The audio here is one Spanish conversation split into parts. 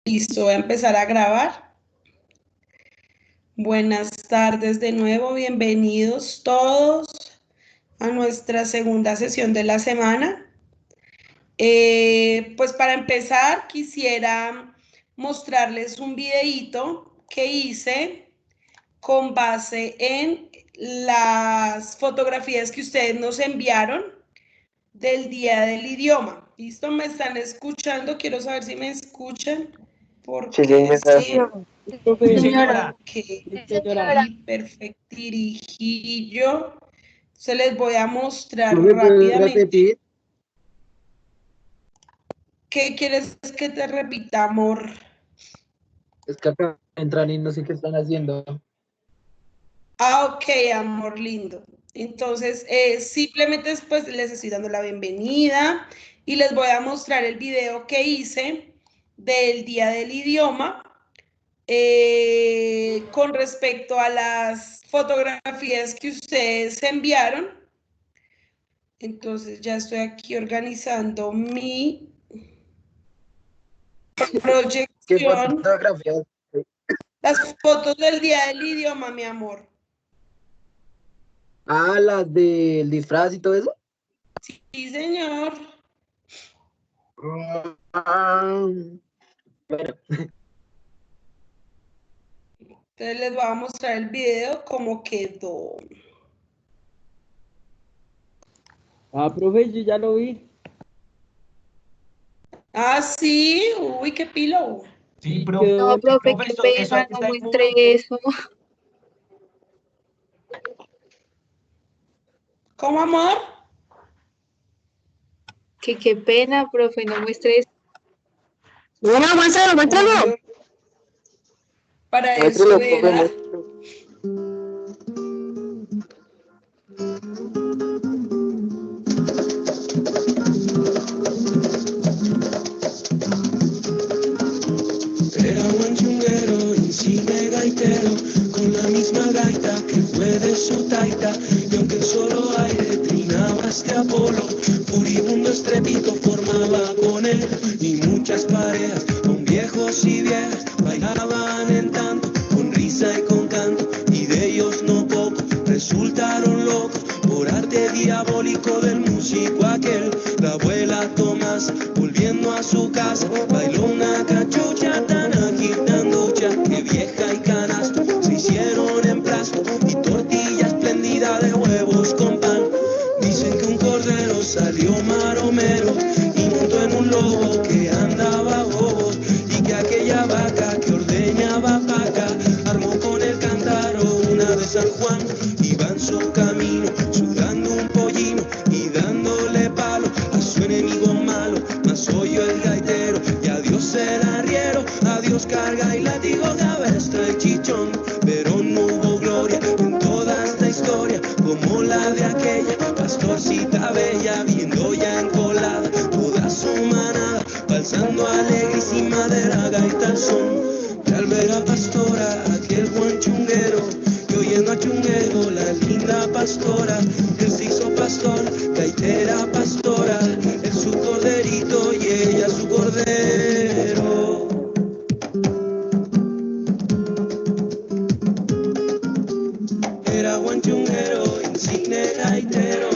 Listo, voy a empezar a grabar. Buenas tardes de nuevo, bienvenidos todos a nuestra segunda sesión de la semana. Pues para empezar quisiera mostrarles un videíto que hice con base en las fotografías que ustedes nos enviaron del Día del Idioma. ¿Listo? ¿Me están escuchando? Quiero saber si me escuchan. Sí, Porque sí. Señora. Ok. Señora. Y perfectirijillo. Se les voy a mostrar ¿Tú me puedes rápidamente. repetir? ¿Qué quieres que te repita, amor? Es que acá entran y no sé qué están haciendo. Ok, amor lindo. Entonces, simplemente después les estoy dando la bienvenida y les voy a mostrar el video que hice del Día del Idioma con respecto a las fotografías que ustedes enviaron. Entonces, ya estoy aquí organizando mi ¿Qué proyección. fotografías? Las fotos del Día del Idioma, mi amor. Ah, las del disfraz y todo eso. Sí, señor. Bueno, Entonces les voy a mostrar el video cómo quedó. Profe, yo ya lo vi. Ah, sí. Uy, qué pilo. Sí, No, profe, qué eso pena, no está en muestre mudo. eso. ¿Cómo, amor? Qué pena, profe, no muestre eso. Bueno, muéstralo. Obvio. Para eso muéstralo, profe, era. muéstralo. Era buen chunguero, insigne gaitero, con la misma gaita que fue de su taita, y aunque el solo aire trinaba este Apolo, furibundo estrepito formaba con él, y muchas parejas, con viejos y viejas, bailaban en tanto, con risa y con canto, y de ellos no pocos resultaron locos, por arte diabólico del músico aquel, la abuela Tomás, volviendo a su casa, bailó una cachucha tan agitanducha, que vieja y canasto se hicieron en plasto, y tortilla esplendida de huevos con pan. Dicen que un cordero salió maromero y montó en un lobo que andaba bobo, y que aquella vaca que ordeñaba paca armó con el cántaro una de San Juan. Iba en su camino sudando un pollino y dándole palo a su enemigo malo, mas oyó el gaitero y adiós el arriero, adiós carga y látigo, cabestra y chichón, pero no hubo gloria en toda esta historia como la de aquella pastorcita bella, viendo ya encolada toda su manada, balsando alegrísima de la gaita al son. Y al ver a pastora aquel buen chunguero, y oyendo a chunguero la linda pastora, él se hizo pastor, gaitera pastora, él su corderito y ella su cordero. Era buen chunguero, insigne gaitero.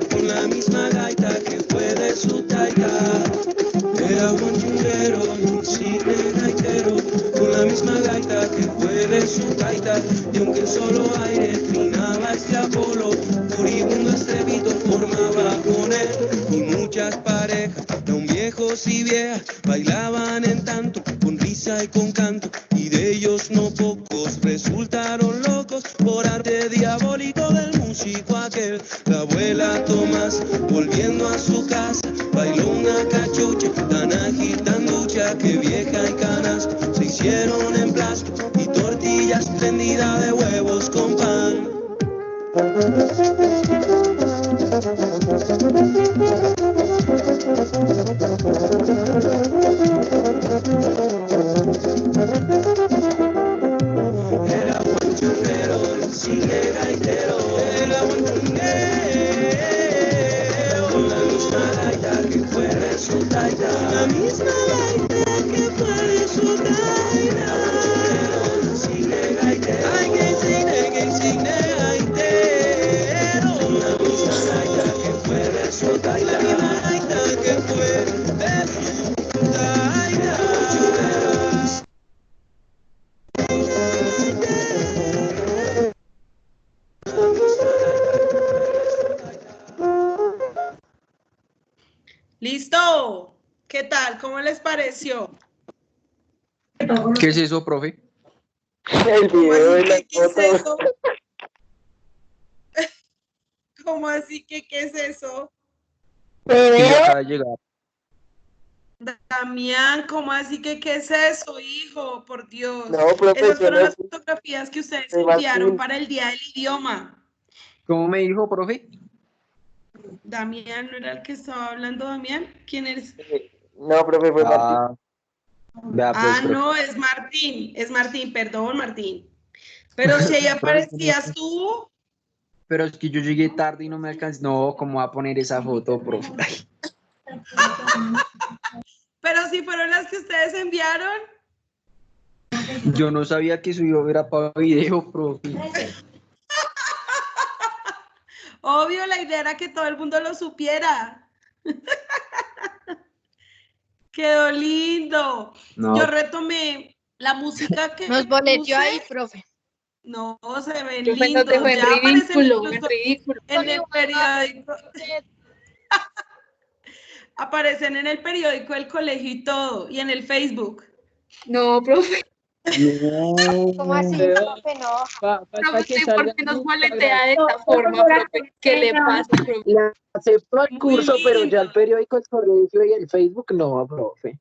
Con la misma gaita que fue de su taita. Era buen chunguero, insigne gaitero. Con la misma gaita que fue de su taita. Y aunque el solo aire trinaba este Apolo, furibundo estrepito formaba con él. Y muchas parejas, aún viejos y viejas, bailaban en tanto, con risa y con canto, y de ellos no pocos resultaron locos, por arte diabólico del músico aquel. La abuela Tomás, volviendo a su casa, bailó una cachucha tan agitanducha, que vieja y canas se hicieron en plasto, y tortillas prendidas de huevos con pan. Era buen chunguero, insigne gaitero. Era buen chunguero. misma gaita que fue de su taita, la misma gaita que fue de su taita. Insigne gaitero, ay que insigne gaitero, la misma gaita que fue de su taita, la misma gaita que fue de su taita. ¿Listo? ¿Qué tal? ¿Cómo les pareció? ¿Qué es eso, profe? El ¿Cómo video de así las que qué es fotos. eso? ¿Cómo así que qué es eso? Sí, Video. acaba de llegar. Damián, ¿cómo así que qué es eso, hijo? Por Dios. No, profe, Esas yo fueron no las fotografías que ustedes soy enviaron Martín. para el Día del Idioma. ¿Cómo me dijo, profe? Damián, ¿no era el que estaba hablando, Damián? ¿Quién eres? No, profe, fue Martín. Ah, vea pues, Ah, profe. no, es Martín, perdón, Martín. Pero si ahí Profe, aparecías tú, pero es que yo llegué tarde y no me alcancé. No, ¿cómo va a poner esa foto, profe? Ay, pero si fueron las que ustedes enviaron. yo no sabía que eso iba a ver para video, profe. Obvio, la idea era que todo el mundo lo supiera. Quedó lindo. No. Yo retomé la música que Nos boleteó puse. ahí, profe. No, se ven Profe, nos dejó lindos. en Ya aparecen ridículo, en incluso ridículo. en el periódico. Aparecen en el periódico del colegio y todo, y en el Facebook. No, profe, No. ¿Cómo así, profe? No. profe, que ¿usted salga por qué en nos Instagram. boletea de esta forma, profe? ¿Qué le pasa, profe? La acepto al Muy curso, pero ya el lindo. periódico, el colegio y el Facebook no, profe.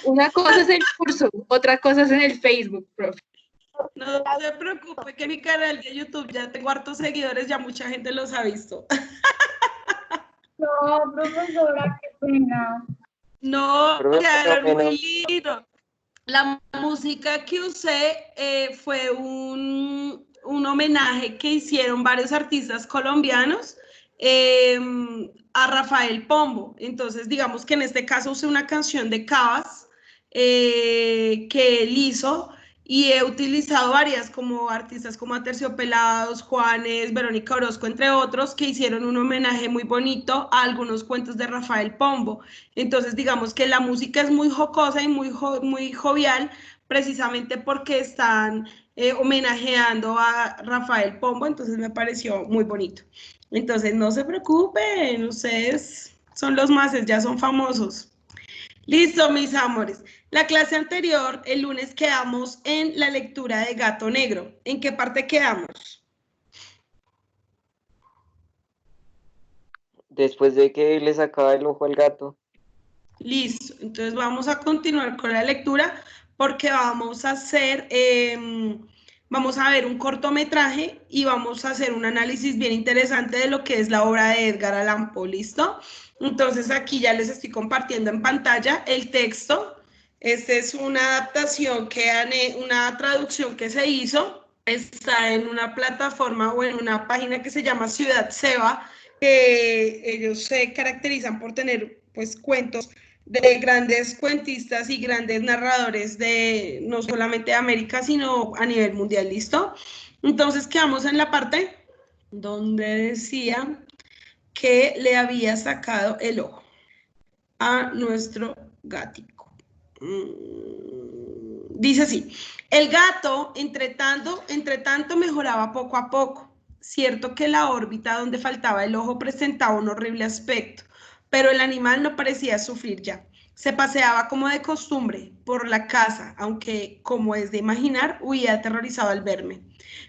Una cosa es el curso, otra cosa es en el Facebook, profe. No se preocupe que mi canal de YouTube ya tengo hartos seguidores, ya mucha gente los ha visto. No, profesora, qué pena. No, Profe, quedaron pero muy lindos. La música que usé fue un homenaje que hicieron varios artistas colombianos a Rafael Pombo. Entonces, digamos que en este caso usé una canción de Cabas que él hizo y he utilizado varias como artistas como Aterciopelados, Juanes, Verónica Orozco, entre otros, que hicieron un homenaje muy bonito a algunos cuentos de Rafael Pombo. Entonces, digamos que la música es muy jocosa y muy jovial, precisamente porque están homenajeando a Rafael Pombo, entonces me pareció muy bonito. Entonces, no se preocupen, ustedes son los máses, ya son famosos. Listo, mis amores. La clase anterior, el lunes, quedamos en la lectura de Gato Negro. ¿En qué parte quedamos? después de que le sacaba el ojo al gato. Listo, entonces vamos a continuar con la lectura porque vamos a hacer, vamos a ver un cortometraje y vamos a hacer un análisis bien interesante de lo que es la obra de Edgar Allan Poe, ¿listo? Entonces aquí ya les estoy compartiendo en pantalla el texto. Esta es una adaptación una traducción que se hizo, está en una plataforma o en una página que se llama Ciudad Seba, que ellos se caracterizan por tener pues cuentos de grandes cuentistas y grandes narradores de no solamente de América, sino a nivel mundial, ¿listo? Entonces quedamos en la parte donde decía que le había sacado el ojo a nuestro gatico. Dice así, el gato, entre tanto mejoraba poco a poco. Cierto que la órbita donde faltaba el ojo presentaba un horrible aspecto, pero el animal no parecía sufrir ya. Se paseaba como de costumbre por la casa, aunque, como es de imaginar, huía aterrorizado al verme.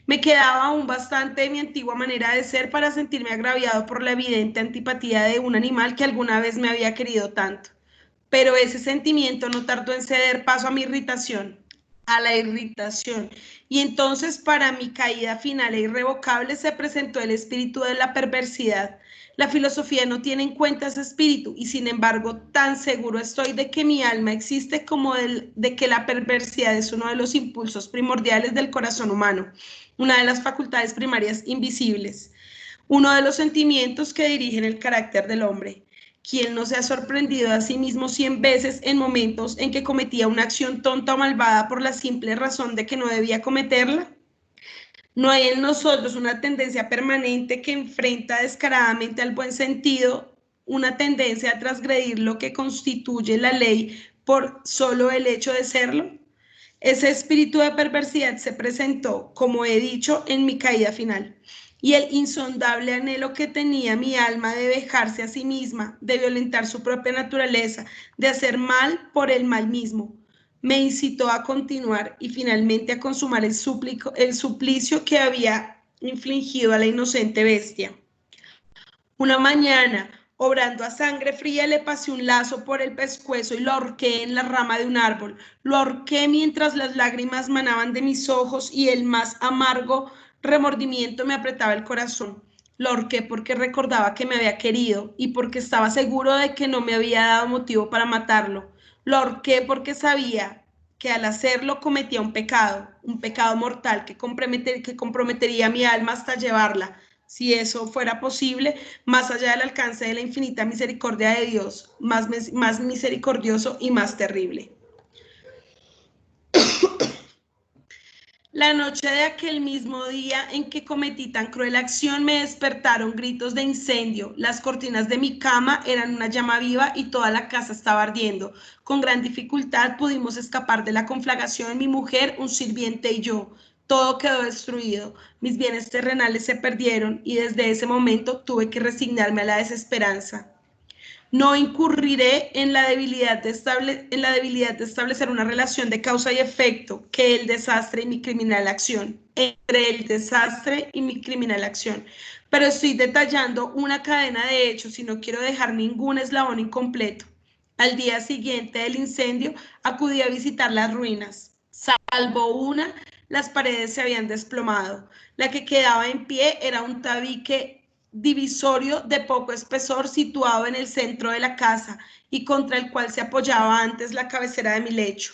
Me quedaba aún bastante de mi antigua manera de ser para sentirme agraviado por la evidente antipatía de un animal que alguna vez me había querido tanto. Pero ese sentimiento no tardó en ceder paso a mi irritación, a la irritación. Y entonces, para mi caída final e irrevocable, se presentó el espíritu de la perversidad. La filosofía no tiene en cuenta ese espíritu y, sin embargo, tan seguro estoy de que mi alma existe como de que la perversidad es uno de los impulsos primordiales del corazón humano, una de las facultades primarias invisibles, uno de los sentimientos que dirigen el carácter del hombre. ¿Quién no se ha sorprendido a sí mismo 100 veces en momentos en que cometía una acción tonta o malvada por la simple razón de que no debía cometerla? ¿No hay en nosotros una tendencia permanente que enfrenta descaradamente al buen sentido, una tendencia a transgredir lo que constituye la ley por solo el hecho de serlo? Ese espíritu de perversidad se presentó, como he dicho, en mi caída final. Y el insondable anhelo que tenía mi alma de vejarse a sí misma, de violentar su propia naturaleza, de hacer mal por el mal mismo, me incitó a continuar y finalmente a consumar el suplicio que había infligido a la inocente bestia. Una mañana, obrando a sangre fría, le pasé un lazo por el pescuezo y lo ahorqué en la rama de un árbol. Lo ahorqué mientras las lágrimas manaban de mis ojos y el más amargo remordimiento me apretaba el corazón. Lo ahorqué porque recordaba que me había querido y porque estaba seguro de que no me había dado motivo para matarlo. Lo ahorqué porque sabía que al hacerlo cometía un pecado mortal que comprometería mi alma hasta llevarla, si eso fuera posible, más allá del alcance de la infinita misericordia de Dios, más misericordioso y más terrible. La noche de aquel mismo día en que cometí tan cruel acción me despertaron gritos de incendio. Las cortinas de mi cama eran una llama viva y toda la casa estaba ardiendo. Con gran dificultad pudimos escapar de la conflagración, mi mujer, un sirviente y yo. Todo quedó destruido, mis bienes terrenales se perdieron y desde ese momento tuve que resignarme a la desesperanza. No incurriré en la debilidad de establecer una relación de causa y efecto que el desastre y mi criminal acción, entre el desastre y mi criminal acción, pero estoy detallando una cadena de hechos y no quiero dejar ningún eslabón incompleto. Al día siguiente del incendio acudí a visitar las ruinas. Salvo una, las paredes se habían desplomado. La que quedaba en pie era un tabique divisorio de poco espesor situado en el centro de la casa y contra el cual se apoyaba antes la cabecera de mi lecho.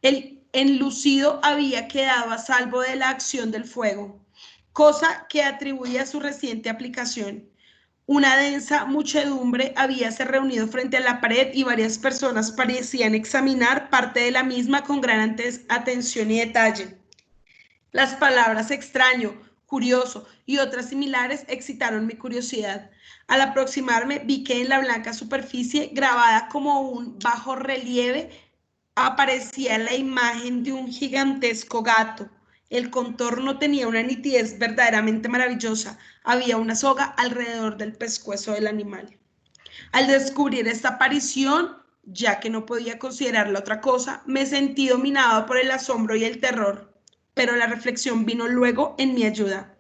El enlucido había quedado a salvo de la acción del fuego, cosa que atribuía a su reciente aplicación. Una densa muchedumbre habíase reunido frente a la pared y varias personas parecían examinar parte de la misma con gran atención y detalle. Las palabras extraño, curioso y otras similares excitaron mi curiosidad. Al aproximarme vi que en la blanca superficie, grabada como un bajo relieve, aparecía la imagen de un gigantesco gato. El contorno tenía una nitidez verdaderamente maravillosa. Había una soga alrededor del pescuezo del animal. Al descubrir esta aparición, ya que no podía considerarla otra cosa, me sentí dominado por el asombro y el terror, pero la reflexión vino luego en mi ayuda.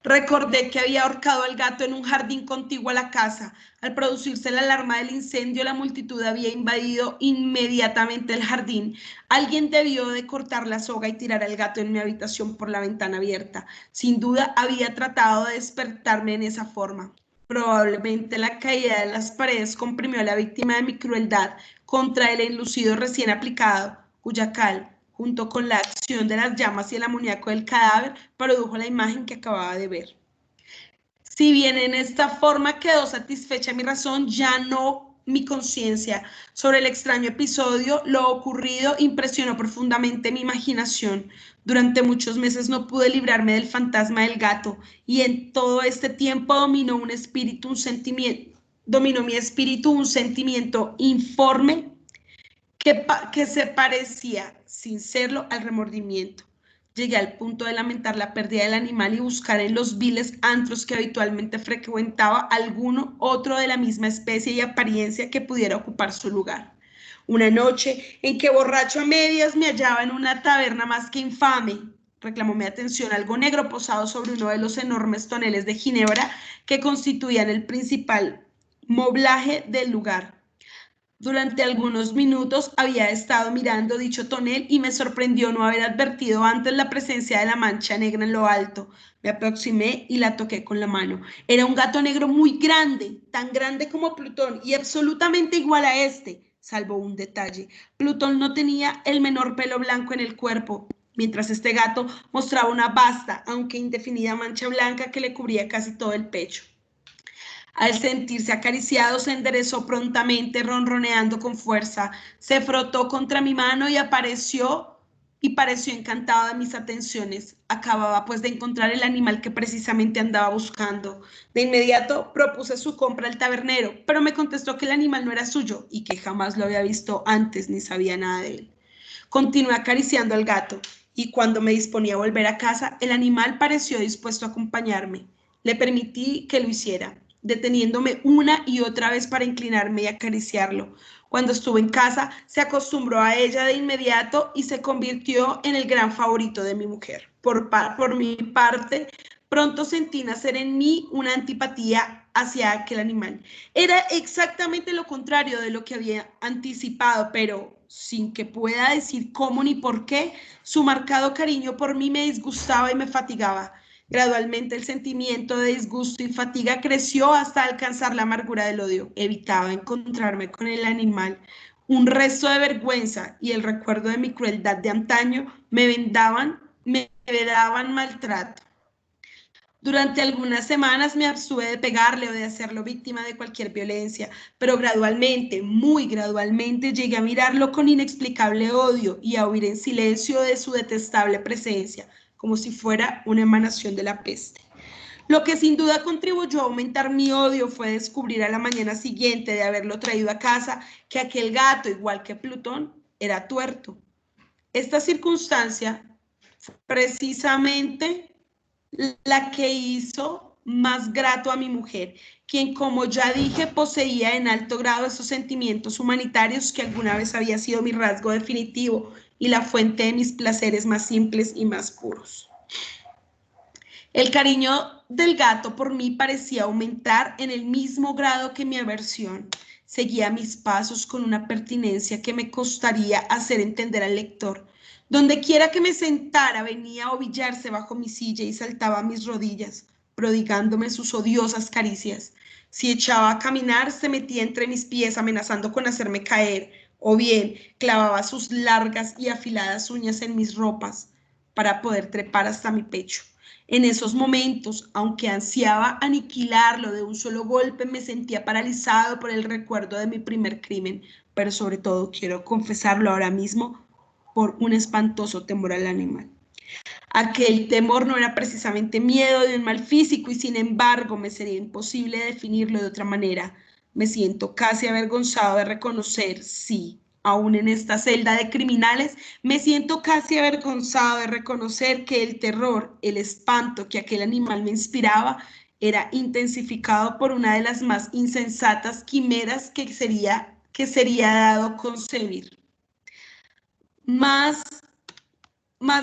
Recordé que había ahorcado al gato en un jardín contiguo a la casa. Al producirse la alarma del incendio, la multitud había invadido inmediatamente el jardín. Alguien debió de cortar la soga y tirar al gato en mi habitación por la ventana abierta. Sin duda, había tratado de despertarme en esa forma. Probablemente la caída de las paredes comprimió a la víctima de mi crueldad contra el enlucido recién aplicado, cuya cal, junto con la acción de las llamas y el amoníaco del cadáver, produjo la imagen que acababa de ver. Si bien en esta forma quedó satisfecha mi razón, ya no mi conciencia. Sobre el extraño episodio, lo ocurrido impresionó profundamente mi imaginación. Durante muchos meses no pude librarme del fantasma del gato, y en todo este tiempo dominó mi espíritu un sentimiento informe que se parecía, sin serlo, al remordimiento. Llegué al punto de lamentar la pérdida del animal y buscar en los viles antros que habitualmente frecuentaba alguno otro de la misma especie y apariencia que pudiera ocupar su lugar. Una noche en que borracho a medias me hallaba en una taberna más que infame, reclamó mi atención algo negro posado sobre uno de los enormes toneles de ginebra que constituían el principal moblaje del lugar. Durante algunos minutos había estado mirando dicho tonel y me sorprendió no haber advertido antes la presencia de la mancha negra en lo alto. Me aproximé y la toqué con la mano. Era un gato negro muy grande, tan grande como Plutón y absolutamente igual a este, salvo un detalle. Plutón no tenía el menor pelo blanco en el cuerpo, mientras este gato mostraba una vasta, aunque indefinida mancha blanca que le cubría casi todo el pecho. Al sentirse acariciado, se enderezó prontamente, ronroneando con fuerza. Se frotó contra mi mano y pareció encantado de mis atenciones. Acababa pues de encontrar el animal que precisamente andaba buscando. De inmediato propuse su compra al tabernero, pero me contestó que el animal no era suyo y que jamás lo había visto antes ni sabía nada de él. Continué acariciando al gato y cuando me disponía a volver a casa, el animal pareció dispuesto a acompañarme. Le permití que lo hiciera, deteniéndome una y otra vez para inclinarme y acariciarlo. Cuando estuve en casa, se acostumbró a ella de inmediato y se convirtió en el gran favorito de mi mujer. Por mi parte, pronto sentí nacer en mí una antipatía hacia aquel animal. Era exactamente lo contrario de lo que había anticipado, pero sin que pueda decir cómo ni por qué, su marcado cariño por mí me disgustaba y me fatigaba. Gradualmente el sentimiento de disgusto y fatiga creció hasta alcanzar la amargura del odio. Evitaba encontrarme con el animal. Un resto de vergüenza y el recuerdo de mi crueldad de antaño me daban maltrato. Durante algunas semanas me abstuve de pegarle o de hacerlo víctima de cualquier violencia, pero gradualmente, muy gradualmente, llegué a mirarlo con inexplicable odio y a huir en silencio de su detestable presencia, como si fuera una emanación de la peste. Lo que sin duda contribuyó a aumentar mi odio fue descubrir a la mañana siguiente de haberlo traído a casa que aquel gato, igual que Plutón, era tuerto. Esta circunstancia, precisamente, la que hizo más grato a mi mujer, quien, como ya dije, poseía en alto grado esos sentimientos humanitarios que alguna vez había sido mi rasgo definitivo y la fuente de mis placeres más simples y más puros. El cariño del gato por mí parecía aumentar en el mismo grado que mi aversión. Seguía mis pasos con una pertinencia que me costaría hacer entender al lector. Donde quiera que me sentara, venía a ovillarse bajo mi silla y saltaba a mis rodillas, prodigándome sus odiosas caricias. Si echaba a caminar, se metía entre mis pies amenazando con hacerme caer, o bien clavaba sus largas y afiladas uñas en mis ropas para poder trepar hasta mi pecho. En esos momentos, aunque ansiaba aniquilarlo de un solo golpe, me sentía paralizado por el recuerdo de mi primer crimen, pero sobre todo, quiero confesarlo ahora mismo, por un espantoso temor al animal. Aquel temor no era precisamente miedo de un mal físico y sin embargo me sería imposible definirlo de otra manera. Me siento casi avergonzado de reconocer, sí, aún en esta celda de criminales, me siento casi avergonzado de reconocer que el terror, el espanto que aquel animal me inspiraba era intensificado por una de las más insensatas quimeras que sería dado concebir. Más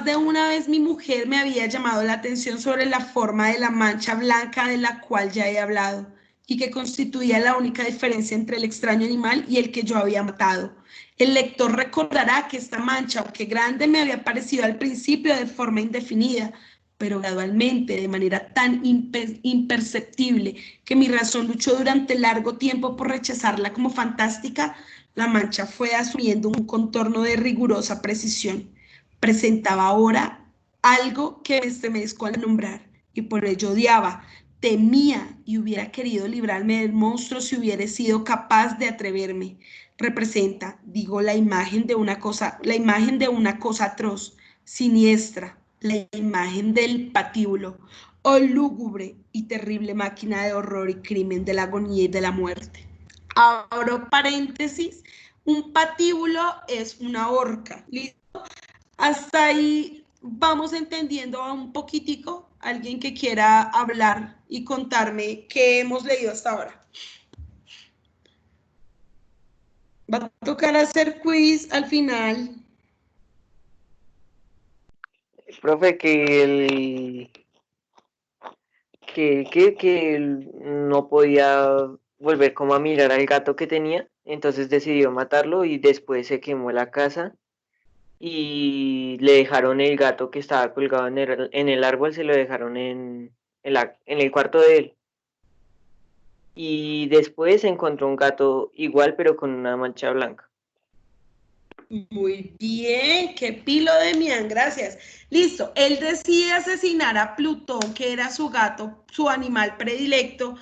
de una vez mi mujer me había llamado la atención sobre la forma de la mancha blanca de la cual ya he hablado y que constituía la única diferencia entre el extraño animal y el que yo había matado. El lector recordará que esta mancha, aunque grande, me había parecido al principio de forma indefinida, pero gradualmente, de manera tan imperceptible que mi razón luchó durante largo tiempo por rechazarla como fantástica, la mancha fue asumiendo un contorno de rigurosa precisión. Presentaba ahora algo que me estremezco al nombrar y por ello odiaba, temía y hubiera querido librarme del monstruo si hubiera sido capaz de atreverme. Representa, digo, la imagen de una cosa atroz, siniestra, la imagen del patíbulo, oh lúgubre y terrible máquina de horror y crimen, de la agonía y de la muerte. Abro paréntesis, un patíbulo es una horca. ¿Listo? Hasta ahí vamos entendiendo un poquitico. Alguien que quiera hablar y contarme qué hemos leído hasta ahora. Va a tocar hacer quiz al final. Profe, que él no podía volver como a mirar al gato que tenía, entonces decidió matarlo y después se quemó la casa y le dejaron el gato que estaba colgado en el árbol, se lo dejaron en el cuarto de él. Y después encontró un gato igual pero con una mancha blanca. Muy bien, qué pilo de Mian, gracias. Listo, él decide asesinar a Plutón, que era su gato, su animal predilecto,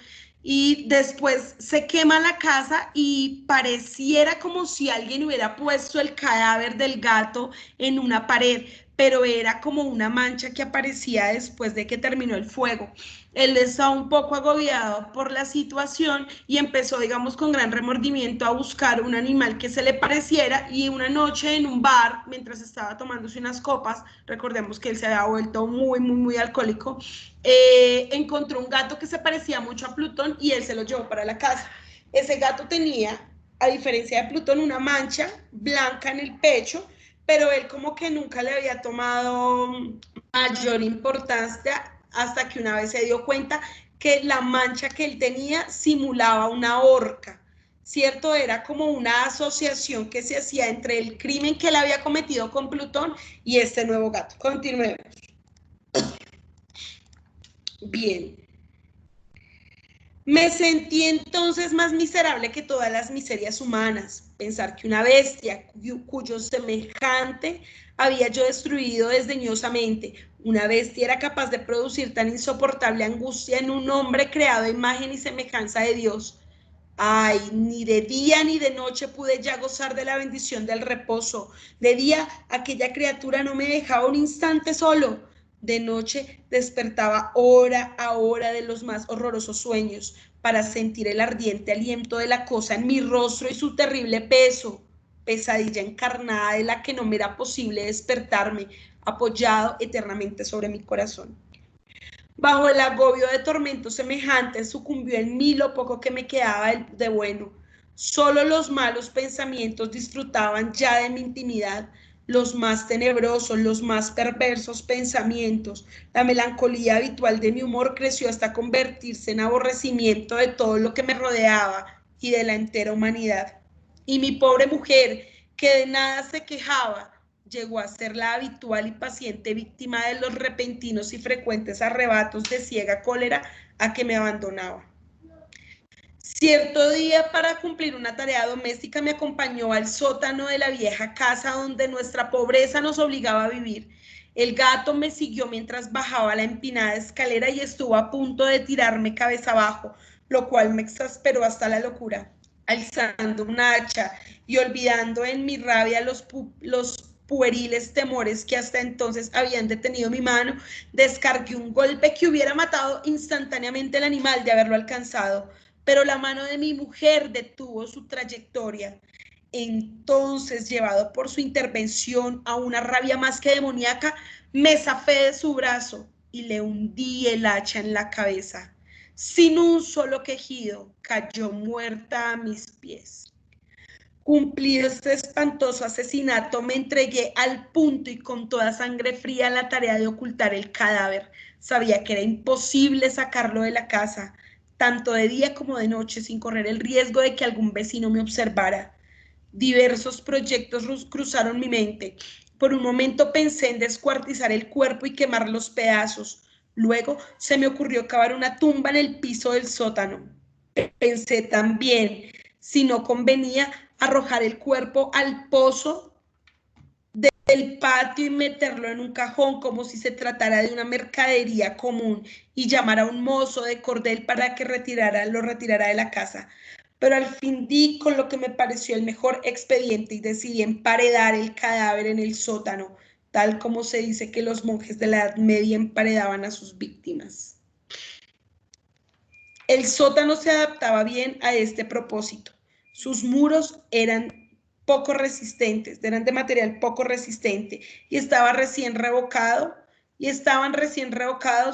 y después se quema la casa y pareciera como si alguien hubiera puesto el cadáver del gato en una pared, pero era como una mancha que aparecía después de que terminó el fuego. Él estaba un poco agobiado por la situación y empezó, digamos, con gran remordimiento a buscar un animal que se le pareciera, y una noche en un bar, mientras estaba tomándose unas copas, recordemos que él se había vuelto muy alcohólico, encontró un gato que se parecía mucho a Plutón y él se lo llevó para la casa. Ese gato tenía, a diferencia de Plutón, una mancha blanca en el pecho, pero él como que nunca le había tomado mayor importancia hasta que una vez se dio cuenta que la mancha que él tenía simulaba una horca, ¿cierto? Era como una asociación que se hacía entre el crimen que él había cometido con Plutón y este nuevo gato. Continuemos. Bien. Me sentí entonces más miserable que todas las miserias humanas. Pensar que una bestia cuyo semejante había yo destruido desdeñosamente, una bestia era capaz de producir tan insoportable angustia en un hombre creado a imagen y semejanza de Dios. Ay, ni de día ni de noche pude ya gozar de la bendición del reposo. De día aquella criatura no me dejaba un instante solo. De noche despertaba hora a hora de los más horrorosos sueños para sentir el ardiente aliento de la cosa en mi rostro y su terrible peso, pesadilla encarnada de la que no me era posible despertarme, apoyado eternamente sobre mi corazón. Bajo el agobio de tormentos semejantes sucumbió en mí lo poco que me quedaba de bueno. Solo los malos pensamientos disfrutaban ya de mi intimidad, los más tenebrosos, los más perversos pensamientos. La melancolía habitual de mi humor creció hasta convertirse en aborrecimiento de todo lo que me rodeaba y de la entera humanidad. Y mi pobre mujer, que de nada se quejaba, llegó a ser la habitual y paciente víctima de los repentinos y frecuentes arrebatos de ciega cólera a que me abandonaba. Cierto día, para cumplir una tarea doméstica, me acompañó al sótano de la vieja casa donde nuestra pobreza nos obligaba a vivir. El gato me siguió mientras bajaba la empinada escalera y estuvo a punto de tirarme cabeza abajo, lo cual me exasperó hasta la locura. Alzando una hacha y olvidando en mi rabia los pueriles temores que hasta entonces habían detenido mi mano, descargué un golpe que hubiera matado instantáneamente al animal de haberlo alcanzado, pero la mano de mi mujer detuvo su trayectoria. Entonces, llevado por su intervención a una rabia más que demoníaca, me zafé de su brazo y le hundí el hacha en la cabeza. Sin un solo quejido, cayó muerta a mis pies. Cumplido este espantoso asesinato, me entregué al punto y con toda sangre fría a la tarea de ocultar el cadáver. Sabía que era imposible sacarlo de la casa, tanto de día como de noche, sin correr el riesgo de que algún vecino me observara. Diversos proyectos cruzaron mi mente. Por un momento pensé en descuartizar el cuerpo y quemar los pedazos. Luego se me ocurrió cavar una tumba en el piso del sótano. Pensé también, si no convenía, arrojar el cuerpo al pozo del patio y meterlo en un cajón como si se tratara de una mercadería común y llamar a un mozo de cordel para que lo retirara de la casa. Pero al fin di con lo que me pareció el mejor expediente y decidí emparedar el cadáver en el sótano, tal como se dice que los monjes de la Edad Media emparedaban a sus víctimas. El sótano se adaptaba bien a este propósito. Sus muros eran de material poco resistente y estaban recién revocados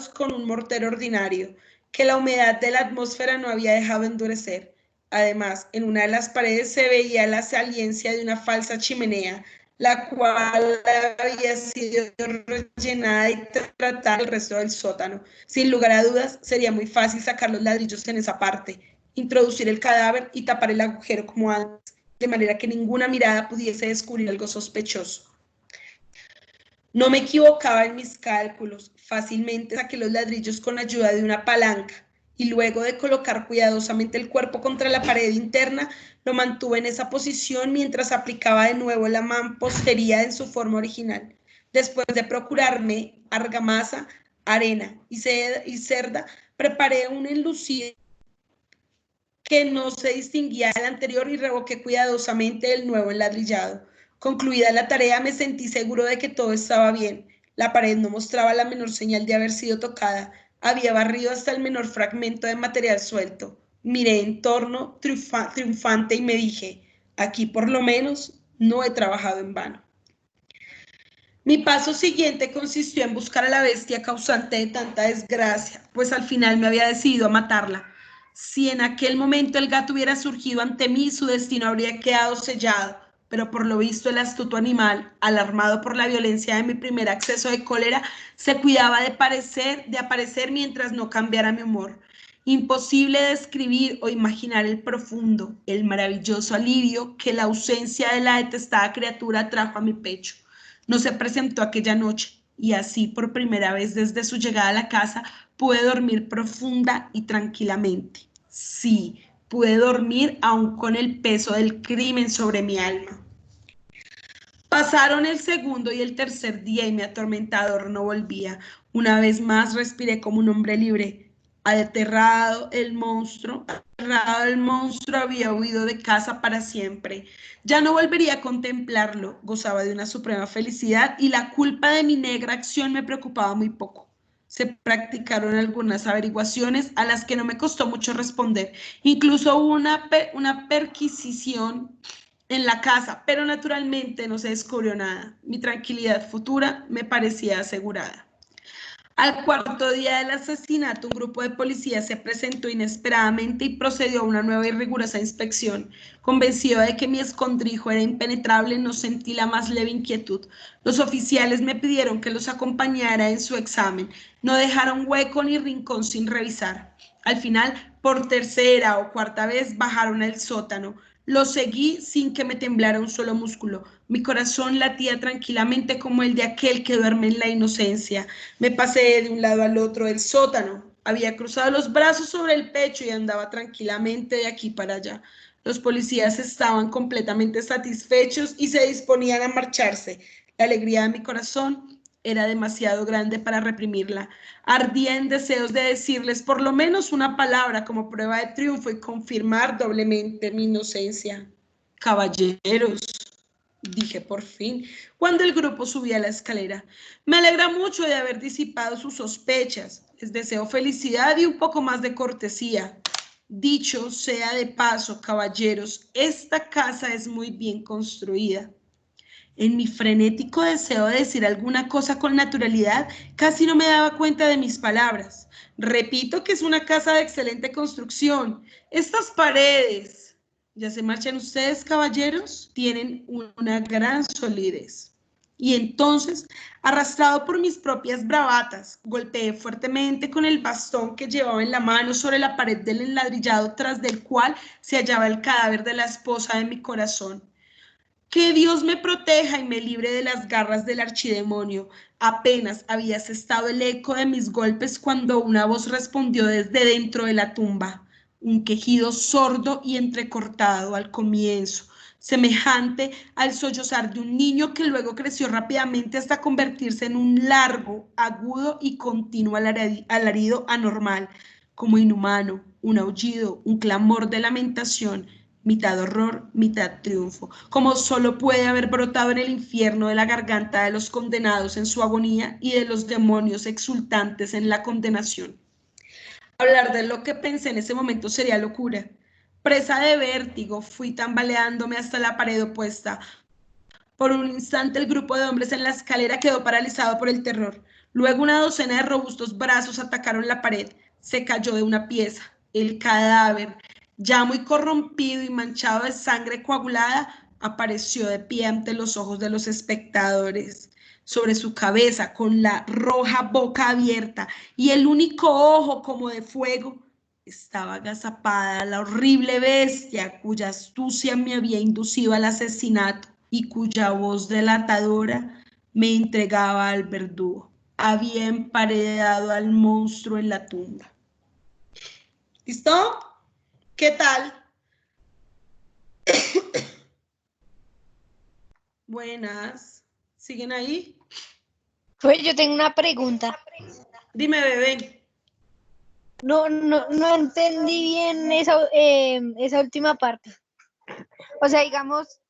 con un mortero ordinario que la humedad de la atmósfera no había dejado endurecer. Además, en una de las paredes se veía la saliencia de una falsa chimenea, la cual había sido rellenada y tratada el resto del sótano. Sin lugar a dudas, sería muy fácil sacar los ladrillos en esa parte, introducir el cadáver y tapar el agujero como antes, de manera que ninguna mirada pudiese descubrir algo sospechoso. No me equivocaba en mis cálculos. Fácilmente saqué los ladrillos con ayuda de una palanca y luego de colocar cuidadosamente el cuerpo contra la pared interna, lo mantuve en esa posición mientras aplicaba de nuevo la mampostería en su forma original. Después de procurarme argamasa, arena y cerda, preparé un enlucido que no se distinguía del anterior y revoqué cuidadosamente el nuevo enladrillado. Concluida la tarea, me sentí seguro de que todo estaba bien. La pared no mostraba la menor señal de haber sido tocada. Había barrido hasta el menor fragmento de material suelto. Miré en torno, triunfante, y me dije, aquí por lo menos no he trabajado en vano. Mi paso siguiente consistió en buscar a la bestia causante de tanta desgracia, pues al final me había decidido a matarla. Si en aquel momento el gato hubiera surgido ante mí, su destino habría quedado sellado, pero por lo visto el astuto animal, alarmado por la violencia de mi primer acceso de cólera, se cuidaba de aparecer mientras no cambiara mi humor. Imposible describir o imaginar el profundo, el maravilloso alivio que la ausencia de la detestada criatura trajo a mi pecho. No se presentó aquella noche y así por primera vez desde su llegada a la casa pude dormir profunda y tranquilamente. Sí, pude dormir aún con el peso del crimen sobre mi alma. Pasaron el segundo y el tercer día y mi atormentador no volvía. Una vez más respiré como un hombre libre. Aterrado el monstruo había huido de casa para siempre. Ya no volvería a contemplarlo. Gozaba de una suprema felicidad y la culpa de mi negra acción me preocupaba muy poco. Se practicaron algunas averiguaciones a las que no me costó mucho responder. Incluso hubo una perquisición en la casa, pero naturalmente no se descubrió nada. Mi tranquilidad futura me parecía asegurada. Al cuarto día del asesinato, un grupo de policías se presentó inesperadamente y procedió a una nueva y rigurosa inspección. Convencido de que mi escondrijo era impenetrable, no sentí la más leve inquietud. Los oficiales me pidieron que los acompañara en su examen. No dejaron hueco ni rincón sin revisar. Al final, por tercera o cuarta vez, bajaron al sótano. Lo seguí sin que me temblara un solo músculo. Mi corazón latía tranquilamente como el de aquel que duerme en la inocencia. Me pasé de un lado al otro del sótano. Había cruzado los brazos sobre el pecho y andaba tranquilamente de aquí para allá. Los policías estaban completamente satisfechos y se disponían a marcharse. La alegría de mi corazón era demasiado grande para reprimirla. Ardía en deseos de decirles por lo menos una palabra como prueba de triunfo y confirmar doblemente mi inocencia. Caballeros, dije por fin, cuando el grupo subía la escalera. Me alegra mucho de haber disipado sus sospechas. Les deseo felicidad y un poco más de cortesía. Dicho sea de paso, caballeros, esta casa es muy bien construida. En mi frenético deseo de decir alguna cosa con naturalidad, casi no me daba cuenta de mis palabras. Repito que es una casa de excelente construcción. Estas paredes, ¿ya se marchan ustedes, caballeros? Tienen una gran solidez. Y entonces, arrastrado por mis propias bravatas, golpeé fuertemente con el bastón que llevaba en la mano sobre la pared del enladrillado tras del cual se hallaba el cadáver de la esposa de mi corazón. Que Dios me proteja y me libre de las garras del archidemonio. Apenas había cesado el eco de mis golpes cuando una voz respondió desde dentro de la tumba. Un quejido sordo y entrecortado al comienzo, semejante al sollozar de un niño que luego creció rápidamente hasta convertirse en un largo, agudo y continuo alarido anormal, como inhumano, un aullido, un clamor de lamentación, mitad horror, mitad triunfo, como solo puede haber brotado en el infierno de la garganta de los condenados en su agonía y de los demonios exultantes en la condenación. Hablar de lo que pensé en ese momento sería locura. Presa de vértigo, fui tambaleándome hasta la pared opuesta. Por un instante el grupo de hombres en la escalera quedó paralizado por el terror. Luego una docena de robustos brazos atacaron la pared. Se cayó de una pieza. El cadáver, ya muy corrompido y manchado de sangre coagulada, apareció de pie ante los ojos de los espectadores. Sobre su cabeza, con la roja boca abierta y el único ojo como de fuego, estaba agazapada la horrible bestia cuya astucia me había inducido al asesinato y cuya voz delatadora me entregaba al verdugo. Había emparedado al monstruo en la tumba. ¿Listo? ¿Qué tal? Buenas. ¿Siguen ahí? Pues yo tengo una pregunta. Dime, bebé. No entendí bien esa última parte. O sea, digamos,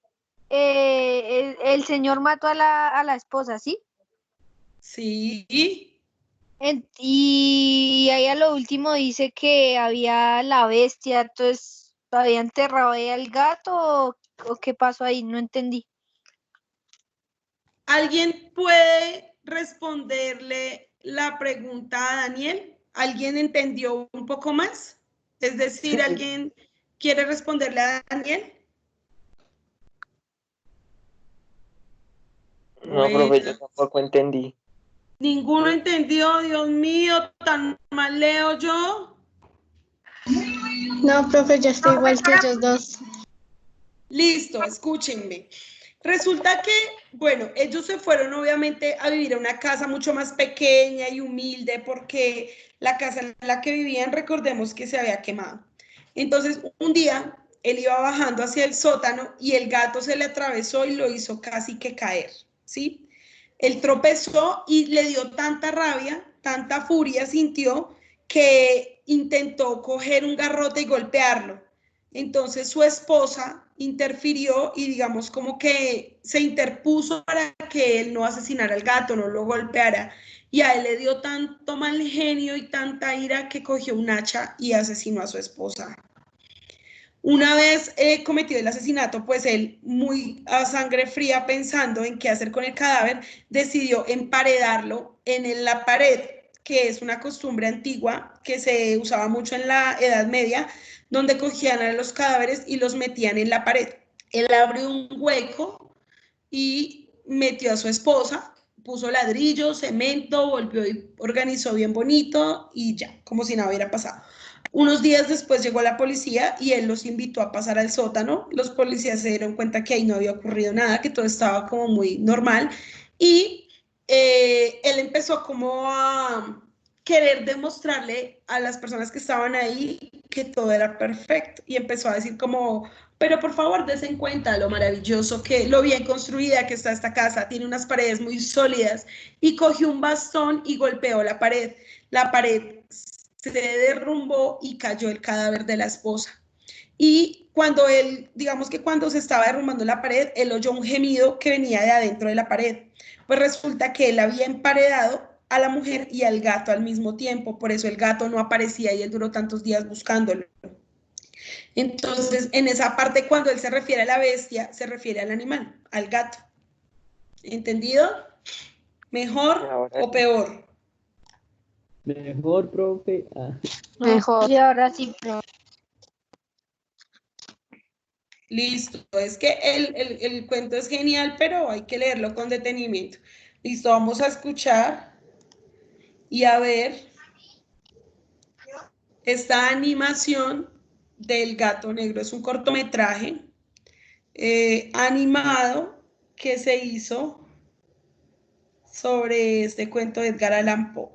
el señor mató a la esposa, ¿sí? Sí. Y ahí a lo último dice que había la bestia, entonces, ¿había enterrado ahí al gato o qué pasó ahí? No entendí. ¿Alguien puede responderle la pregunta a Daniel? ¿Alguien entendió un poco más? Es decir, ¿alguien quiere responderle a Daniel? No, profe, yo Bueno, tampoco entendí. ninguno entendió, Dios mío, tan mal leo yo. No, profe, yo estoy igual que ellos dos. Listo, escúchenme. Resulta que, bueno, ellos se fueron obviamente a vivir a una casa mucho más pequeña y humilde porque la casa en la que vivían, recordemos que se había quemado. Entonces, un día él iba bajando hacia el sótano y el gato se le atravesó y lo hizo casi que caer, ¿sí? Él tropezó y le dio tanta rabia, tanta furia sintió que intentó coger un garrote y golpearlo. Entonces su esposa interfirió y digamos como que se interpuso para que él no asesinara al gato, no lo golpeara. Y a él le dio tanto mal genio y tanta ira que cogió un hacha y asesinó a su esposa. Una vez cometido el asesinato, pues él, muy a sangre fría, pensando en qué hacer con el cadáver, decidió emparedarlo en la pared, que es una costumbre antigua que se usaba mucho en la Edad Media, donde cogían a los cadáveres y los metían en la pared. Él abrió un hueco y metió a su esposa, puso ladrillo, cemento, volvió y organizó bien bonito y ya, como si nada hubiera pasado. Unos días después llegó la policía y él los invitó a pasar al sótano. Los policías se dieron cuenta que ahí no había ocurrido nada, que todo estaba como muy normal y él empezó como a querer demostrarle a las personas que estaban ahí que todo era perfecto y empezó a decir como, pero por favor desen cuenta lo maravilloso que, lo bien construida que está esta casa, tiene unas paredes muy sólidas y cogió un bastón y golpeó la pared se derrumbó y cayó el cadáver de la esposa. Y cuando él, digamos que cuando se estaba derrumbando la pared, él oyó un gemido que venía de adentro de la pared. Pues resulta que él había emparedado a la mujer y al gato al mismo tiempo, por eso el gato no aparecía y él duró tantos días buscándolo. Entonces, en esa parte, cuando él se refiere a la bestia, se refiere al animal, al gato. ¿Entendido? ¿Mejor Ahora o sí. peor? Mejor, profe. Ah. Mejor. Y ahora sí, Listo, es que el cuento es genial, pero hay que leerlo con detenimiento. Listo, vamos a escuchar y a ver esta animación del gato negro. Es un cortometraje animado que se hizo sobre este cuento de Edgar Allan Poe.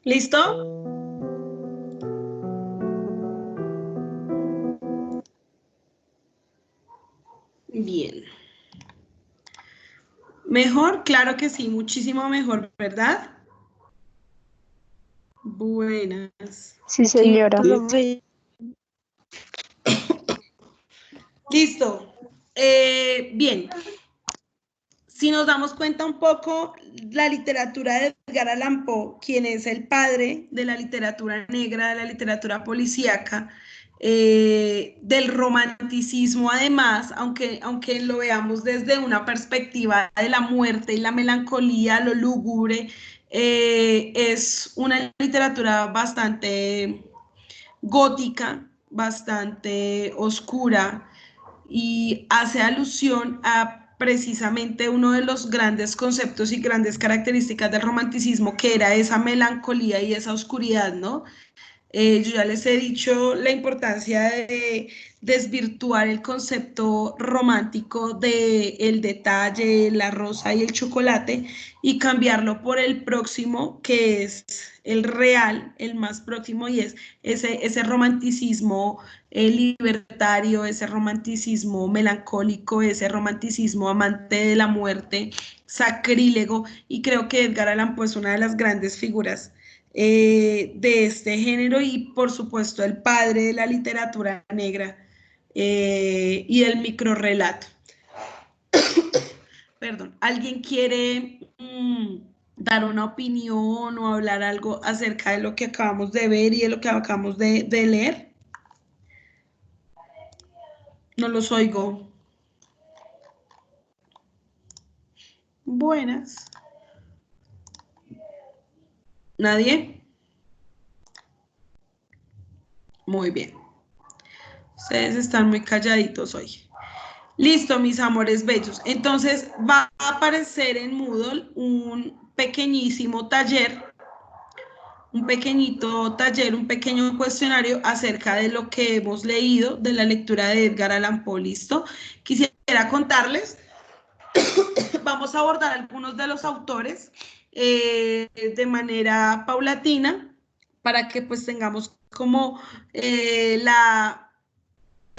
¿Listo? Bien. ¿Mejor? Claro que sí, muchísimo mejor, ¿verdad? Buenas. Sí, señora. Listo. Bien. Si nos damos cuenta un poco, la literatura de Edgar Allan Poe, quien es el padre de la literatura negra, de la literatura policíaca, del romanticismo además, aunque lo veamos desde una perspectiva de la muerte y la melancolía, lo lúgubre, es una literatura bastante gótica, bastante oscura, y hace alusión a precisamente uno de los grandes conceptos y grandes características del romanticismo, que era esa melancolía y esa oscuridad, ¿no? Yo ya les he dicho la importancia de desvirtuar el concepto romántico de el detalle, la rosa y el chocolate y cambiarlo por el próximo, que es el real, el más próximo, y es ese romanticismo libertario, ese romanticismo melancólico, ese romanticismo amante de la muerte, sacrílego, y creo que Edgar Allan Poe es una de las grandes figuras de este género y por supuesto el padre de la literatura negra y del microrrelato. Perdón, ¿alguien quiere dar una opinión o hablar algo acerca de lo que acabamos de ver y de lo que acabamos de leer? No los oigo. Buenas. ¿Nadie? Muy bien. Ustedes están muy calladitos hoy. Listo, mis amores bellos. Entonces va a aparecer en Moodle un pequeñísimo taller, un pequeñito taller, un pequeño cuestionario acerca de lo que hemos leído de la lectura de Edgar Allan Poe. Listo. Quisiera contarles, vamos a abordar algunos de los autores de manera paulatina para que pues tengamos como la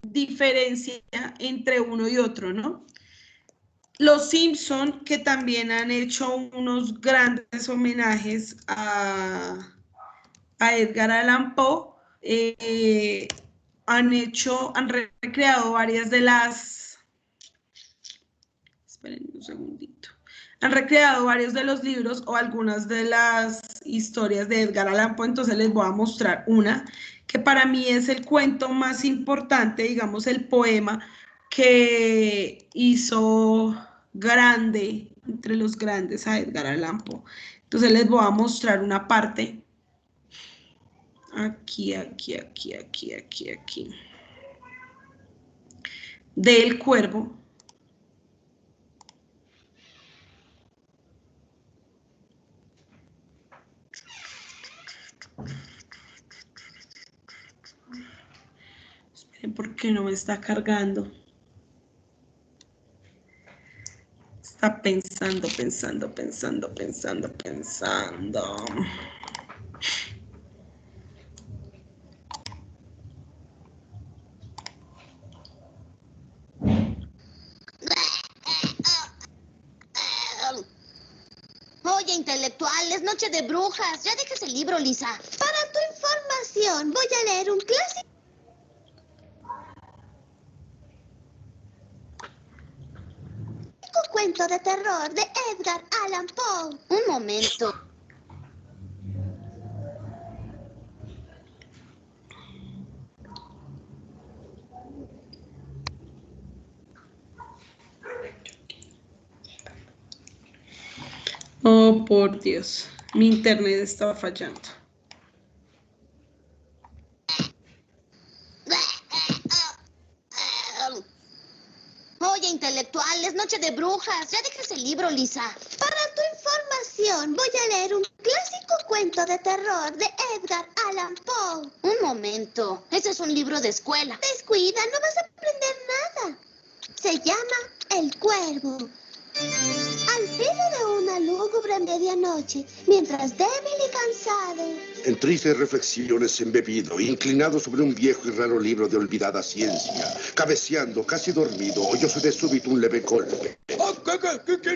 diferencia entre uno y otro, ¿no? Los Simpson, que también han hecho unos grandes homenajes a Edgar Allan Poe, han recreado varias de las, esperen un segundito, han recreado varios de los libros o algunas de las historias de Edgar Allan Poe, entonces les voy a mostrar una que para mí es el cuento más importante, digamos el poema que hizo grande entre los grandes a Edgar Allan Poe. Entonces les voy a mostrar una parte. Aquí. Del Cuervo. Esperen, ¿por qué no me está cargando? Está pensando. Oye, intelectuales, noche de brujas. Ya dejes el libro, Lisa. Para tu información, voy a leer un clásico cuento de terror de Edgar Allan Poe. Un momento. Oh, por Dios. Mi internet estaba fallando. Oye, intelectuales, noche de brujas. Ya dejes el libro, Lisa. Para tu información, voy a leer un clásico cuento de terror de Edgar Allan Poe. Un momento. Ese es un libro de escuela. Descuida, no vas a aprender nada. Se llama El Cuervo. Al filo de una lúgubre medianoche, mientras débil y cansado. En tristes reflexiones embebido, inclinado sobre un viejo y raro libro de olvidada ciencia, cabeceando, casi dormido, oyóse de súbito un leve golpe.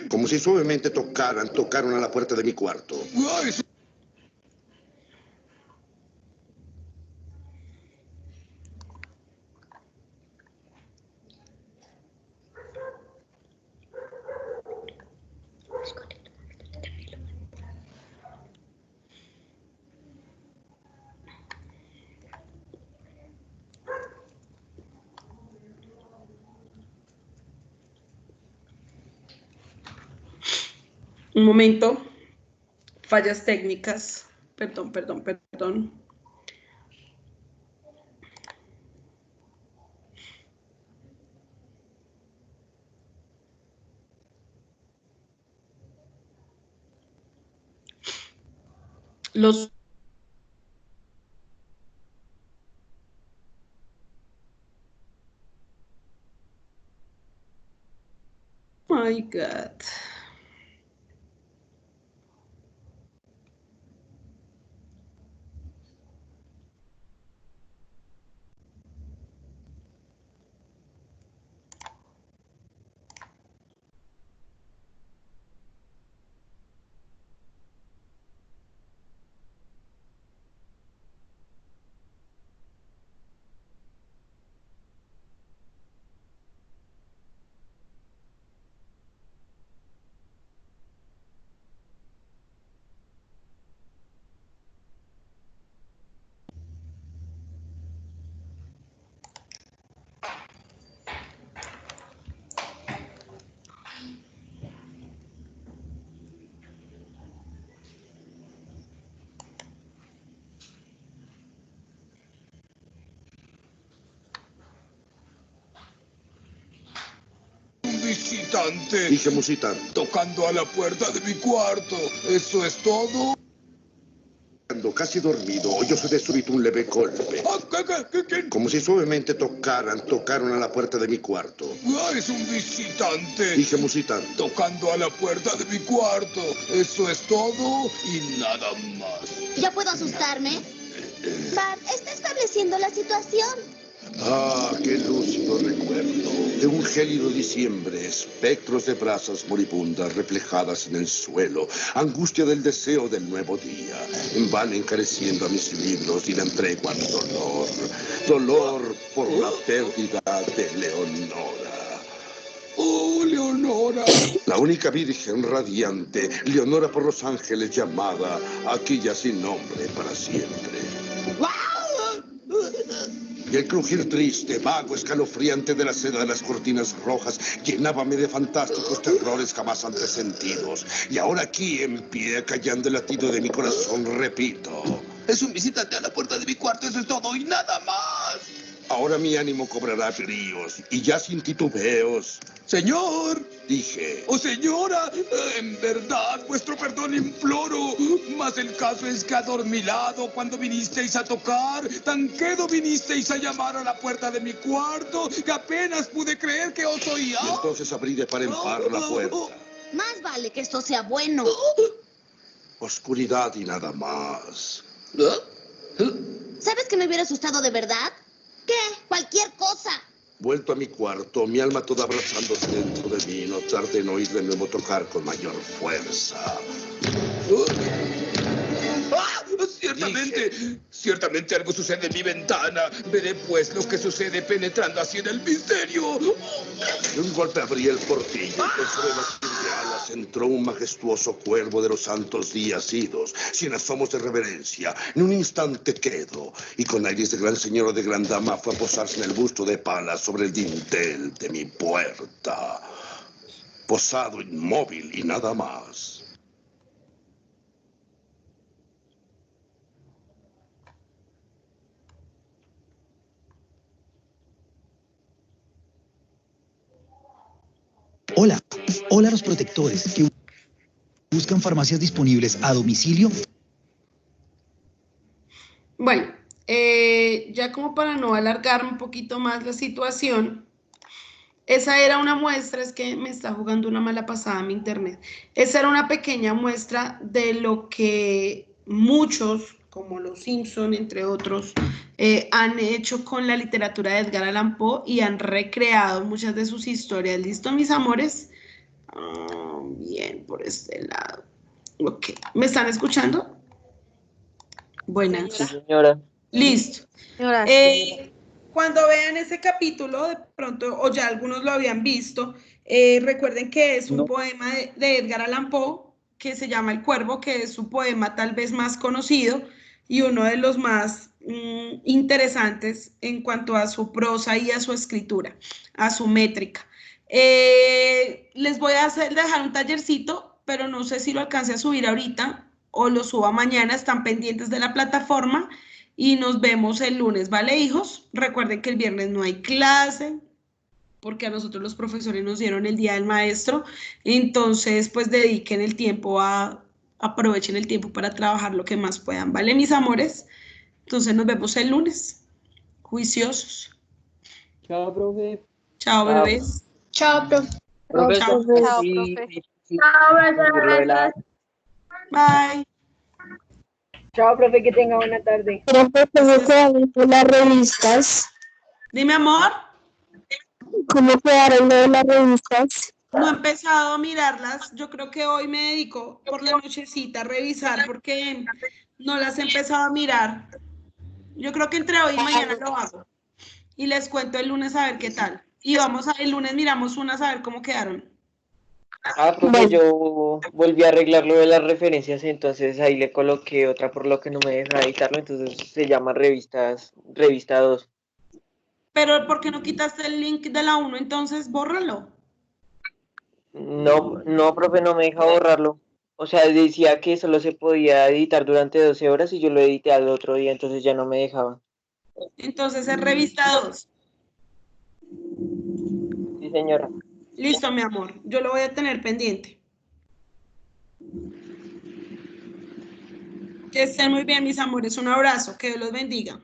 Como si suavemente tocaron a la puerta de mi cuarto. Un momento. Fallas técnicas. Perdón. Los my God. Un visitante. Dije musitante. Tocando a la puerta de mi cuarto. ¿Eso es todo? Cuando casi dormido, oyóse de súbito un leve golpe. ¿Qué? Como si suavemente tocaron a la puerta de mi cuarto. Es un visitante. Dije musitante. Tocando a la puerta de mi cuarto. ¿Eso es todo y nada más? ¿Ya puedo asustarme? Bart, está estableciendo la situación. Ah, qué lúcido recuerdo de un gélido diciembre, espectros de brasas moribundas reflejadas en el suelo, angustia del deseo del nuevo día, en vano encareciendo a mis libros y la tregua a mi dolor por la pérdida de Leonora. ¡Oh, Leonora! La única virgen radiante, Leonora por los ángeles llamada, aquí ya sin nombre para siempre. Y el crujir triste, vago, escalofriante de la seda de las cortinas rojas llenábame de fantásticos terrores jamás antes sentidos. Y ahora aquí, en pie, callando el latido de mi corazón, repito. Es un visitante a la puerta de mi cuarto, eso es todo y nada más. Ahora mi ánimo cobrará bríos y ya sin titubeos. Señor, dije. ¡Oh, señora! En verdad, vuestro perdón imploro. Mas el caso es que adormilado cuando vinisteis a tocar, tan quedo vinisteis a llamar a la puerta de mi cuarto, que apenas pude creer que os oía. Y entonces abrí de par en par la puerta. Más vale que esto sea bueno. Oscuridad y nada más. ¿Sabes que me hubiera asustado de verdad? ¿Qué? Cualquier cosa. Vuelto a mi cuarto, mi alma toda abrazándose dentro de mí, no tardé en oír de nuevo tocar con mayor fuerza. Ciertamente algo sucede en mi ventana. Veré pues lo que sucede penetrando así en el misterio. De un golpe abrí el portillo y con suelas de alas entró un majestuoso cuervo de los santos días idos, sin asomos de reverencia. En un instante quedo, y con aires de gran señor o de gran dama fue a posarse en el busto de Palas sobre el dintel de mi puerta. Posado inmóvil y nada más. Hola, hola a los protectores que buscan farmacias disponibles a domicilio. Bueno, ya como para no alargar un poquito más la situación, esa era una muestra, es que me está jugando una mala pasada mi internet. Esa era una pequeña muestra de lo que muchos, como los Simpson, entre otros, han hecho con la literatura de Edgar Allan Poe y han recreado muchas de sus historias. ¿Listo, mis amores? Bien, por este lado. Ok, ¿me están escuchando? Buenas. Sí, señora. Listo. Gracias. Cuando vean ese capítulo, de pronto, o ya algunos lo habían visto, recuerden que es un poema de Edgar Allan Poe que se llama El Cuervo, que es su poema tal vez más conocido y uno de los más interesantes en cuanto a su prosa y a su escritura, a su métrica. Les voy a dejar un tallercito, pero no sé si lo alcance a subir ahorita o lo suba mañana, están pendientes de la plataforma. Y nos vemos el lunes, ¿vale, hijos? Recuerden que el viernes no hay clase, porque a nosotros los profesores nos dieron el Día del Maestro. Entonces, pues dediquen el tiempo aprovechen el tiempo para trabajar lo que más puedan, ¿vale, mis amores? Entonces nos vemos el lunes. Juiciosos. Chao, profe. Chao, bebés. Chao, profe. Profe, Chao, está- Chao, sí, profe. sí, Chao, lo de la- Bye. Chao, profe, que tenga buena tarde. profe, ¿cómo quedaron de las revistas? Dime, amor. ¿Cómo quedaron de las revistas? No he empezado a mirarlas. Yo creo que hoy me dedico por la nochecita a revisar porque no las he empezado a mirar. Yo creo que entre hoy y mañana lo hago. Y les cuento el lunes a ver qué tal. Y el lunes miramos unas a ver cómo quedaron. Ah, profe, yo volví a arreglar lo de las referencias, entonces ahí le coloqué otra por lo que no me deja editarlo, entonces se llama revista 2. Pero ¿por qué no quitaste el link de la 1? Entonces bórralo. No, no, profe, no me deja borrarlo. O sea, decía que solo se podía editar durante 12 horas y yo lo edité al otro día, entonces ya no me dejaba. Entonces es revista 2. Sí, señora. Listo, mi amor. Yo lo voy a tener pendiente. Que estén muy bien, mis amores. Un abrazo. Que Dios los bendiga.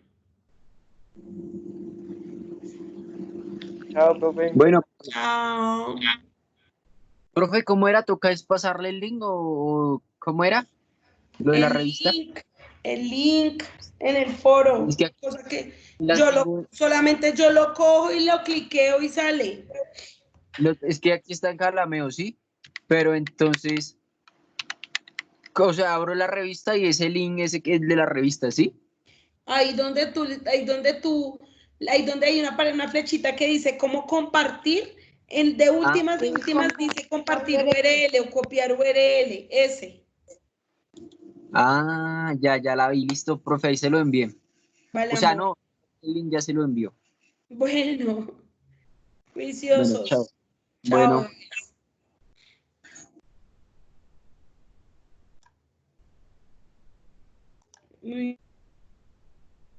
Chao, profe. Bueno, Chao. profe, ¿cómo era? ¿Toca es pasarle el link o cómo era? Lo de la revista. El link en el foro. Es que aquí Cosa que las tengo- solamente yo lo cojo y lo cliqueo y sale. es que aquí está en Calameo, ¿sí? Pero entonces, o sea, abro la revista y ese link ese que es de la revista, ¿sí? Ahí donde hay una flechita que dice cómo compartir. De últimas dice compartir URL o copiar URL. Ese. Ah, ya la vi, listo, profe, ahí se lo envié. Vale, O sea, amor. no, el link ya se lo envió. Bueno, Bueno, chao. viciosos. Bueno. Chao. Muy